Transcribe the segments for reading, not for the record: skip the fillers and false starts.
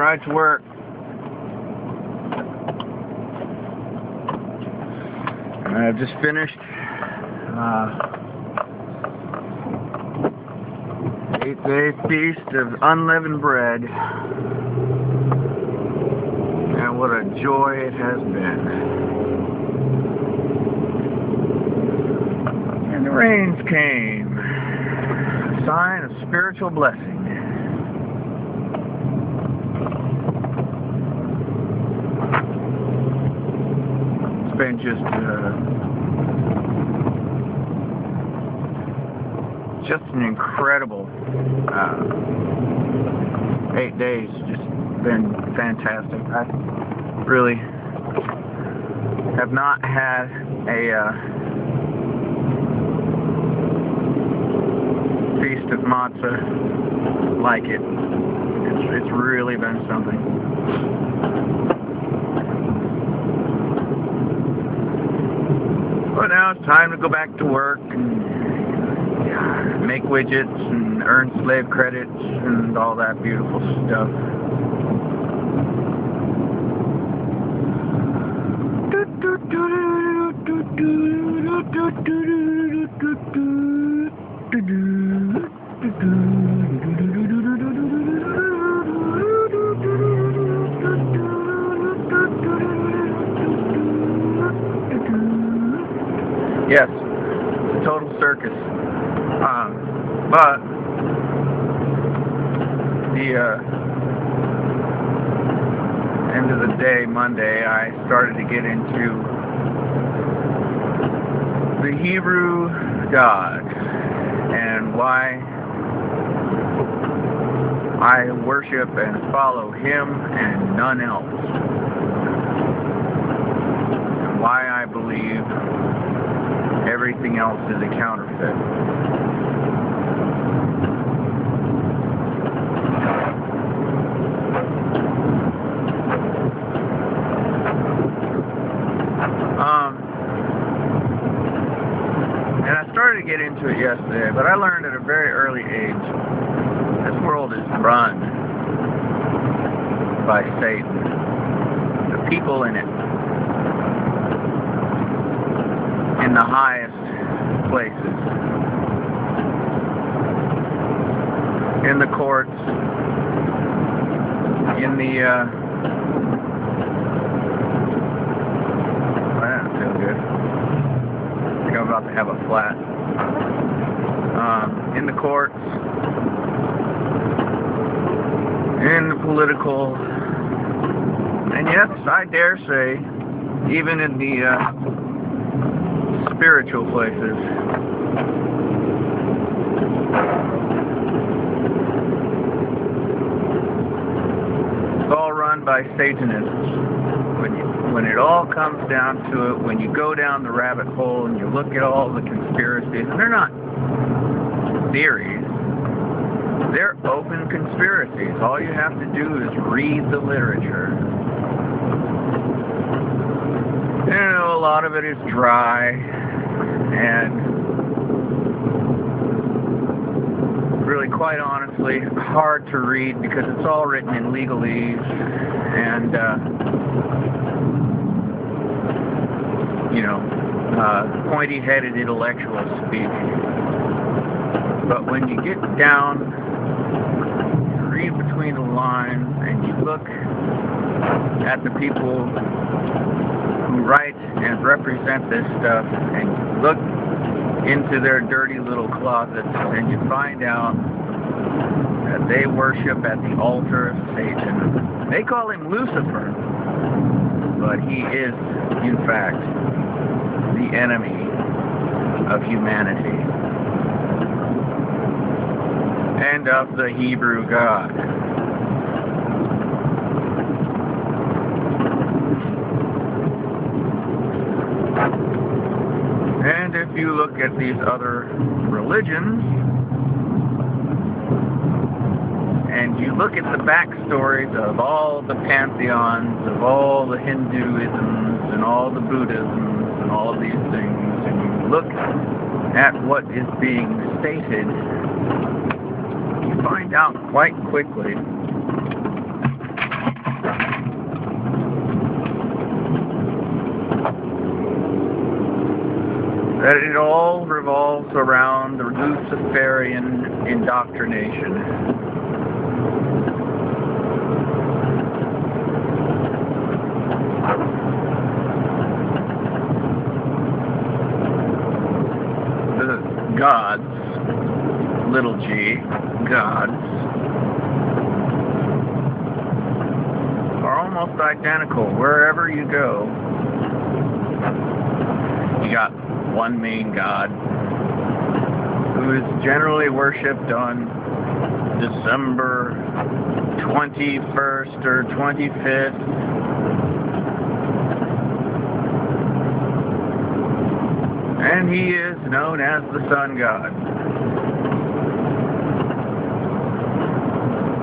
ride to work. I've just finished 8-day feast of unleavened bread, and what a joy it has been. And the rains came, a sign of spiritual blessing. It's been just an incredible 8 days. Just been fantastic. I really have not had a feast of matzah like it. It's really been something. But now it's time to go back to work and make widgets and earn slave credits and all that beautiful stuff. Yes, it's a total circus. But the end of the day, Monday, I started to get into the Hebrew God and why I worship and follow Him and none else, and why I believe everything else is a counterfeit. And I started to get into it yesterday, but I learned at a very early age, this world is run by Satan. The people in it, in the highest places, in the courts, in the that doesn't feel good. I think I'm about to have a flat. In the courts, in the political, and yes, I dare say, even in the spiritual places. It's all run by Satanists. When it all comes down to it, when you go down the rabbit hole and you look at all the conspiracies, and they're not theories, they're open conspiracies. All you have to do is read the literature. And a lot of it is dry and really, quite honestly, hard to read because it's all written in legalese and pointy-headed intellectual speak. But when you get down, you read between the lines, and you look at the people who write and represent this stuff, and you look into their dirty little closets, and you find out that they worship at the altar of Satan. They call him Lucifer, but he is, in fact, the enemy of humanity and of the Hebrew God. And if you look at these other religions, and you look at the backstories of all the pantheons, of all the Hinduisms, and all the Buddhisms, and all of these things, and you look at what is being stated, you find out quite quickly that it all revolves around the Luciferian indoctrination. Gods, little g, gods, are almost identical wherever you go. You got one main god who is generally worshipped on December 21st or 25th. And he is known as the sun god.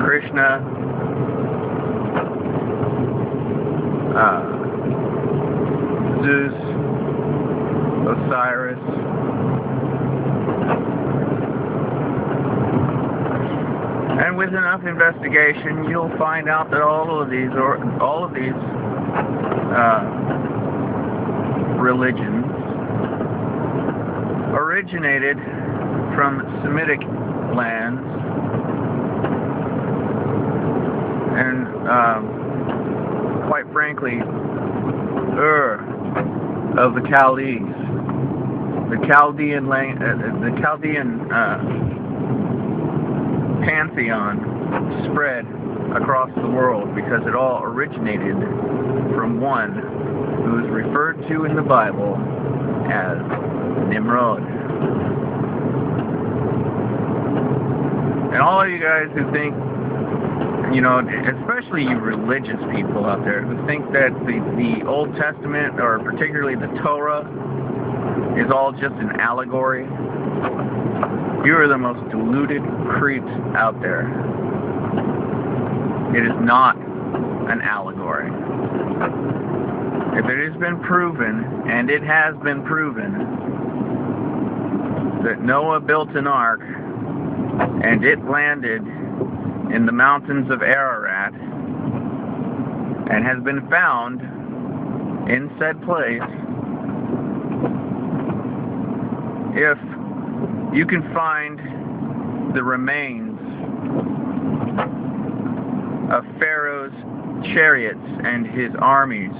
Krishna, Zeus, Osiris, and with enough investigation, you'll find out that all of these religions originated from Semitic lands and, quite frankly, of the Chaldees. The Chaldean pantheon spread across the world because it all originated from one who is referred to in the Bible as Nimrod. And all of you guys who think, you know, especially you religious people out there who think that the Old Testament, or particularly the Torah, is all just an allegory, you are the most deluded creeps out there. It is not an allegory. If it has been proven, and it has been proven, that Noah built an ark and it landed in the mountains of Ararat and has been found in said place, if you can find the remains of Pharaoh's chariots and his armies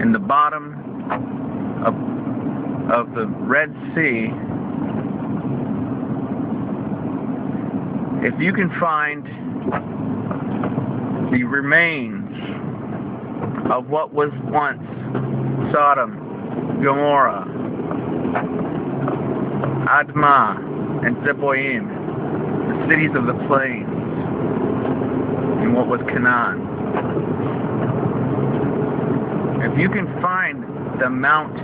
in the bottom of the Red Sea, if you can find the remains of what was once Sodom, Gomorrah, Admah, and Zeboim, the cities of the plains, in what was Canaan, if you can find the Mount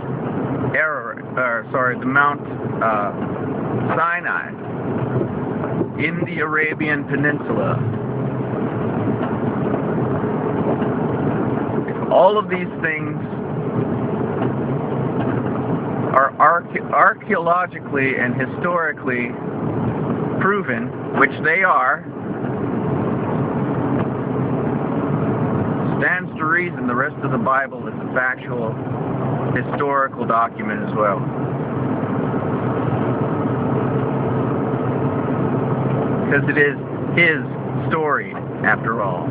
Sinai in the Arabian Peninsula, if all of these things are archaeologically and historically proven, which they are, stands to reason the rest of the Bible is a factual, historical document as well. Because it is his story, after all.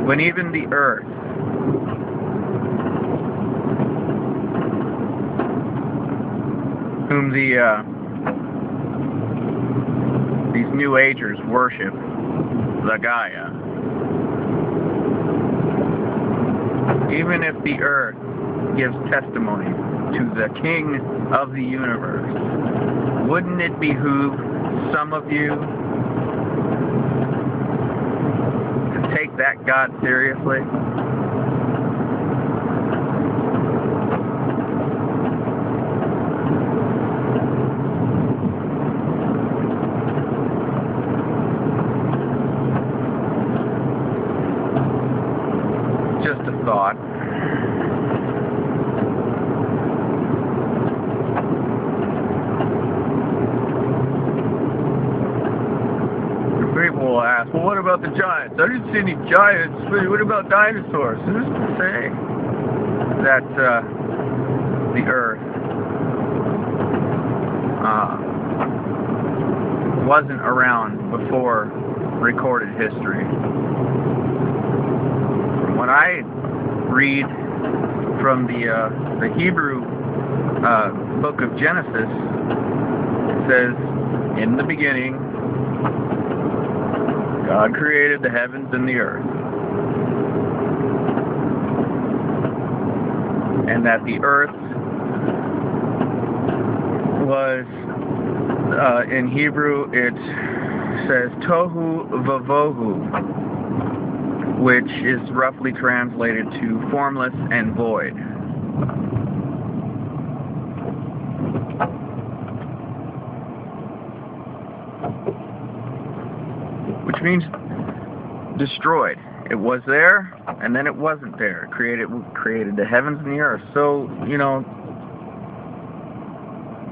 When even the earth whom these New Agers worship, the Gaia, even if the earth gives testimony to the King of the universe, wouldn't it behoove some of you to take that God seriously? thought. People will ask, well, what about the giants? I didn't see any giants. What about dinosaurs? Who's to say that the Earth wasn't around before recorded history? From what I read from the Hebrew book of Genesis, it says, in the beginning, God created the heavens and the earth. And that the earth was, in Hebrew, it says tohu vavohu, which is roughly translated to formless and void. Which means destroyed. It was there, and then it wasn't there. It created the heavens and the earth. So, you know,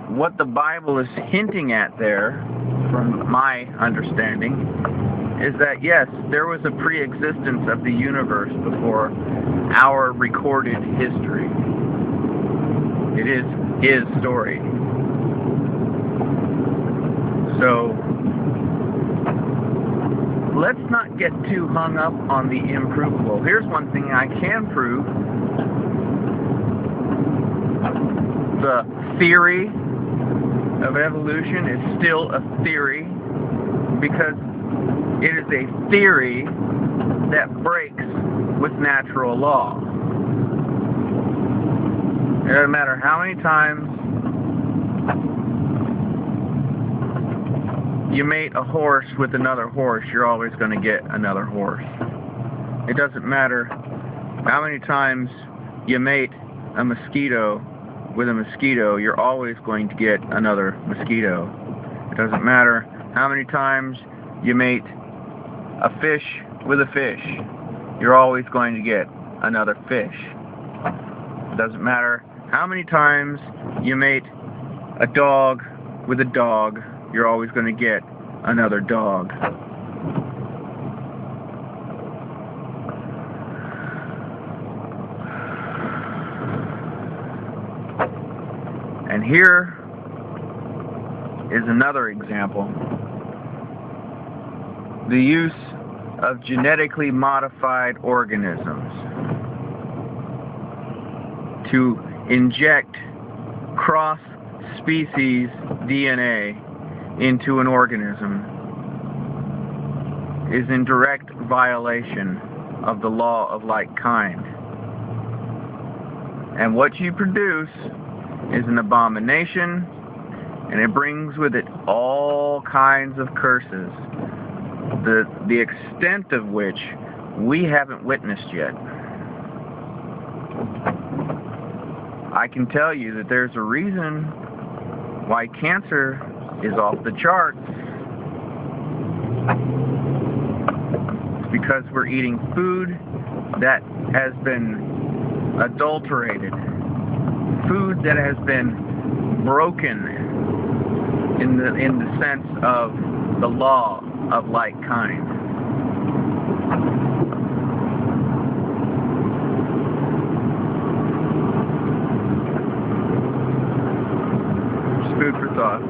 what the Bible is hinting at there, from my understanding, is that yes, there was a pre-existence of the universe before our recorded history. It is his story. So, let's not get too hung up on the improvable. Here's one thing I can prove. The theory of evolution is still a theory because it is a theory that breaks with natural law. It doesn't matter how many times you mate a horse with another horse, you're always going to get another horse. It doesn't matter how many times you mate a mosquito with a mosquito, you're always going to get another mosquito. It doesn't matter how many times you mate a fish with a fish, you're always going to get another fish. It doesn't matter how many times you mate a dog with a dog, you're always going to get another dog. And here is another example. The use of genetically modified organisms to inject cross-species DNA into an organism is in direct violation of the law of like kind. And what you produce is an abomination, and it brings with it all kinds of curses, the extent of which we haven't witnessed yet. I can tell you that there's a reason why cancer is off the charts. It's because we're eating food that has been adulterated, food that has been broken in the sense of the law of like kind. Just food for thought.